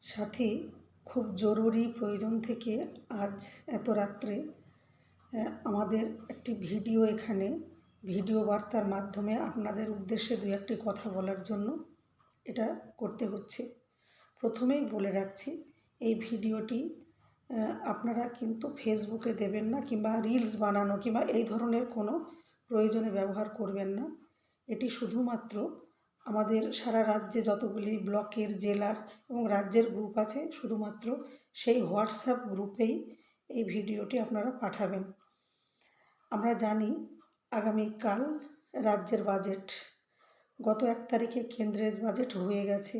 সাথী, খুব জরুরি প্রয়োজন থেকে আজ এত রাত্রে আমাদের একটি ভিডিও এখানে ভিডিও বার্তার মাধ্যমে আপনাদের উদ্দেশ্যে দু একটি কথা বলার জন্য এটা করতে হচ্ছে। প্রথমেই বলে রাখছি, এই ভিডিওটি আপনারা কিন্তু ফেসবুকে দেবেন না, কিংবা রিলস বানানো কিংবা এই ধরনের কোনো প্রয়োজনে ব্যবহার করবেন না। এটি শুধুমাত্র আমাদের সারা রাজ্যে যতগুলি ব্লকের, জেলার এবং রাজ্যের গ্রুপ আছে, শুধুমাত্র সেই হোয়াটসঅ্যাপ গ্রুপেই এই ভিডিওটি আপনারা পাঠাবেন। আমরা জানি আগামীকাল রাজ্যের বাজেট, গত 1 তারিখে কেন্দ্রের বাজেট হয়ে গেছে।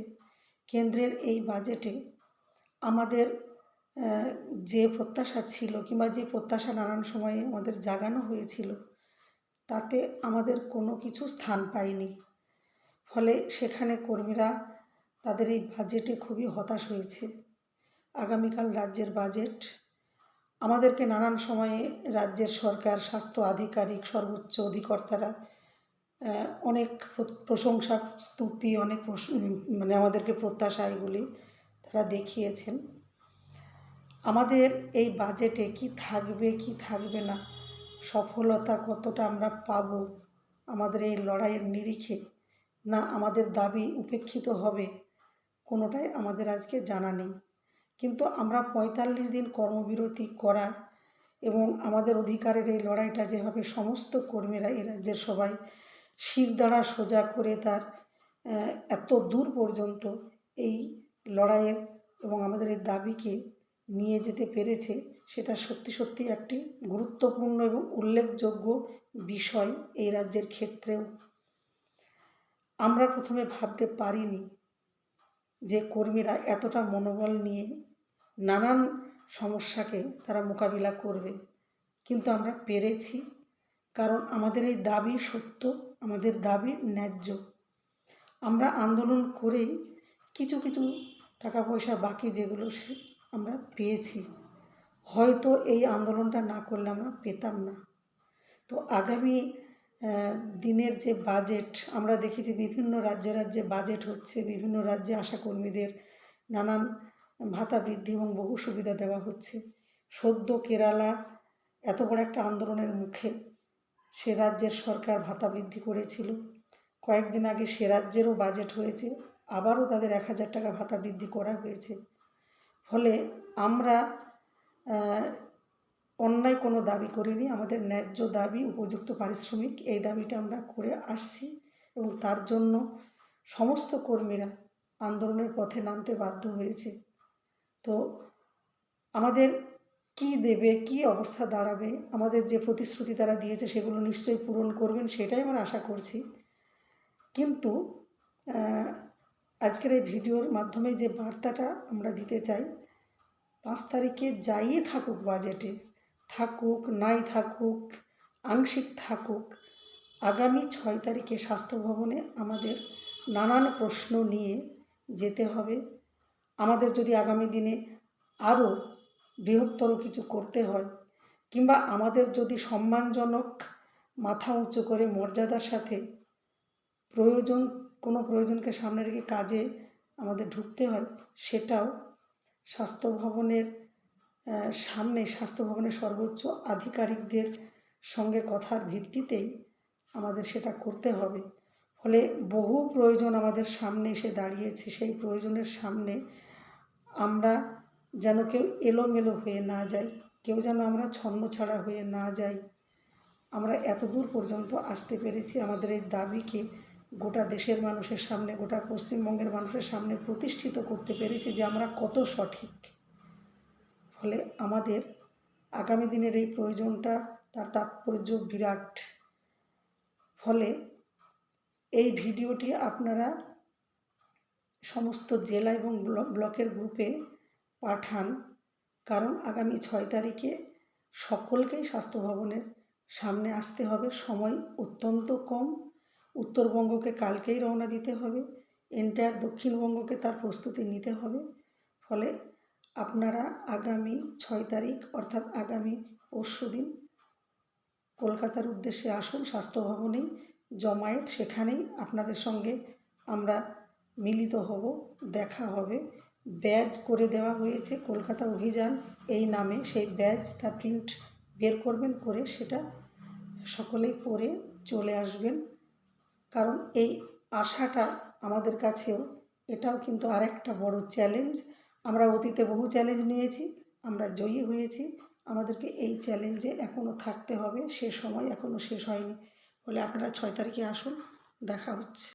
কেন্দ্রের এই বাজেটে আমাদের যে প্রত্যাশা ছিল কিংবা যে প্রত্যাশা নানান সময়ে আমাদের জাগানো হয়েছিল, তাতে আমাদের কোনো কিছু স্থান পায়নি। ফলে সেখানে কর্মীরা তাদের এই বাজেটে খুবই হতাশ হয়েছে। আগামীকাল রাজ্যের বাজেট আমাদেরকে নানান সময়ে রাজ্যের সরকার, স্বাস্থ্য আধিকারিক, সর্বোচ্চ অধিকর্তারা অনেক প্রশংসা, স্তুতি, অনেক আমাদেরকে প্রত্যাশা এগুলি তারা দেখিয়েছেন। আমাদের এই বাজেটে কি থাকবে কি থাকবে না, সফলতা কতটা আমরা পাব আমাদের এই লড়াইয়ের নিরিখে, না আমাদের দাবি উপেক্ষিত হবে, কোনোটাই আমাদের আজকে জানা নেই। কিন্তু আমরা 45 দিন কর্মবিরতি করা এবং আমাদের অধিকারের এই লড়াইটা যেভাবে সমস্ত কর্মীরা, এই রাজ্যের সবাই শিরদাঁড়া সোজা করে তার এত দূর পর্যন্ত এই লড়াইয়ের এবং আমাদের এই দাবিকে নিয়ে যেতে পেরেছে, সেটা সত্যি সত্যি একটি গুরুত্বপূর্ণ এবং উল্লেখযোগ্য বিষয় এই রাজ্যের ক্ষেত্রেও। আমরা প্রথমে ভাবতে পারিনি যে কর্মীরা এতটা মনোবল নিয়ে নানান সমস্যাকে তারা মোকাবিলা করবে, কিন্তু আমরা পেরেছি। কারণ আমাদের এই দাবি সত্য, আমাদের দাবি ন্যায্য। আমরা আন্দোলন করেই কিছু কিছু টাকা পয়সা বাকি যেগুলো আমরা পেয়েছি, হয়তো এই আন্দোলনটা না করলে আমরা পেতাম না। তো আগামী দিনের যে বাজেট, আমরা দেখেছি বিভিন্ন রাজ্যে রাজ্যে বাজেট হচ্ছে, বিভিন্ন রাজ্যে আশাকর্মীদের নানান ভাতা বৃদ্ধি এবং বহু সুবিধা দেওয়া হচ্ছে। সদ্য কেরালা এত বড় একটা আন্দোলনের মুখে সে রাজ্যের সরকার ভাতা বৃদ্ধি করেছিল। কয়েকদিন আগে সে রাজ্যেরও বাজেট হয়েছে, আবারও তাদের 1000 টাকা ভাতা বৃদ্ধি করা হয়েছে। ফলে আমরা অন্যায় কোনো দাবি করিনি। আমাদের ন্যায্য দাবি উপযুক্ত পারিশ্রমিক, এই দাবিটা আমরা করে আসছি এবং তার জন্য সমস্ত কর্মীরা আন্দোলনের পথে নামতে বাধ্য হয়েছে। তো আমাদের কি দেবে, কি অবস্থা দাঁড়াবে, আমাদের যে প্রতিশ্রুতি তারা দিয়েছে সেগুলো নিশ্চয়ই পূরণ করবেন, সেটাই আমরা আশা করছি। কিন্তু আজকের এই ভিডিওর মাধ্যমে যে বার্তাটা আমরা দিতে চাই, 5 তারিখে যাই থাকুক, বাজেটে থাকুক নাই থাকুক, আংশিক থাকুক, আগামী 6 তারিখে স্বাস্থ্য ভবনে আমাদের নানান প্রশ্ন নিয়ে যেতে হবে। আমাদের যদি আগামী দিনে আরও বৃহত্তর কিছু করতে হয়, কিংবা আমাদের যদি সম্মানজনক মাথা উঁচু করে মর্যাদার সাথে কোনো প্রয়োজনকে সামনে রেখে কাজে আমাদের ঢুকতে হয়, সেটাও স্বাস্থ্য ভবনের সামনে, স্বাস্থ্য ভবনের সর্বোচ্চ আধিকারিকদের সঙ্গে কথার ভিত্তিতেই আমাদের সেটা করতে হবে। ফলে বহু প্রয়োজন আমাদের সামনে এসে দাঁড়িয়েছে। সেই প্রয়োজনের সামনে আমরা যেন কেউ এলোমেলো হয়ে না যাই, কেউ যেন আমরা ছন্নছাড়া হয়ে না যাই। আমরা এত দূর পর্যন্ত আসতে পেরেছি, আমাদের এই দাবিকে গোটা দেশের মানুষের সামনে, গোটা পশ্চিমবঙ্গের মানুষের সামনে প্রতিষ্ঠিত করতে পেরেছি যে আমরা কত সঠিক। ফলে আমাদের আগামী দিনের এই প্রয়োজনটা, তার তাৎপর্য বিরাট। ফলে এই ভিডিওটি আপনারা সমস্ত জেলা এবং ব্লকের গ্রুপে পাঠান, কারণ আগামী 6 তারিখে সকলকেই স্বাস্থ্য ভবনের সামনে আসতে হবে। সময় অত্যন্ত কম। উত্তরবঙ্গকে কালকেই রওনা দিতে হবে, এন্টায়ার দক্ষিণবঙ্গকে তার প্রস্তুতি নিতে হবে। ফলে আপনারা আগামী 6 তারিখ অর্থাৎ আগামী পরশুদিন কলকাতার উদ্দেশ্যে আসুন। স্বাস্থ্য ভবনেই জমায়েত, সেখানেই আপনাদের সঙ্গে আমরা মিলিত হব, দেখা হবে। ব্যাজ করে দেওয়া হয়েছে কলকাতা অভিযান এই নামে। সেই ব্যাজ তার প্রিন্ট বের করবেন, করে সেটা সকলেই পরে চলে আসবেন। কারণ এই আশাটা আমাদের কাছেও, এটাও কিন্তু আরেকটা বড় চ্যালেঞ্জ। আমরা অতীতে বহু চ্যালেঞ্জ নিয়েছি, আমরা জয়ী হয়েছি। আমাদেরকে এই চ্যালেঞ্জে এখনও থাকতে হবে, সে সময় এখনও শেষ হয়নি। বলে আপনারা 6 তারিখে আসুন, দেখা হচ্ছে।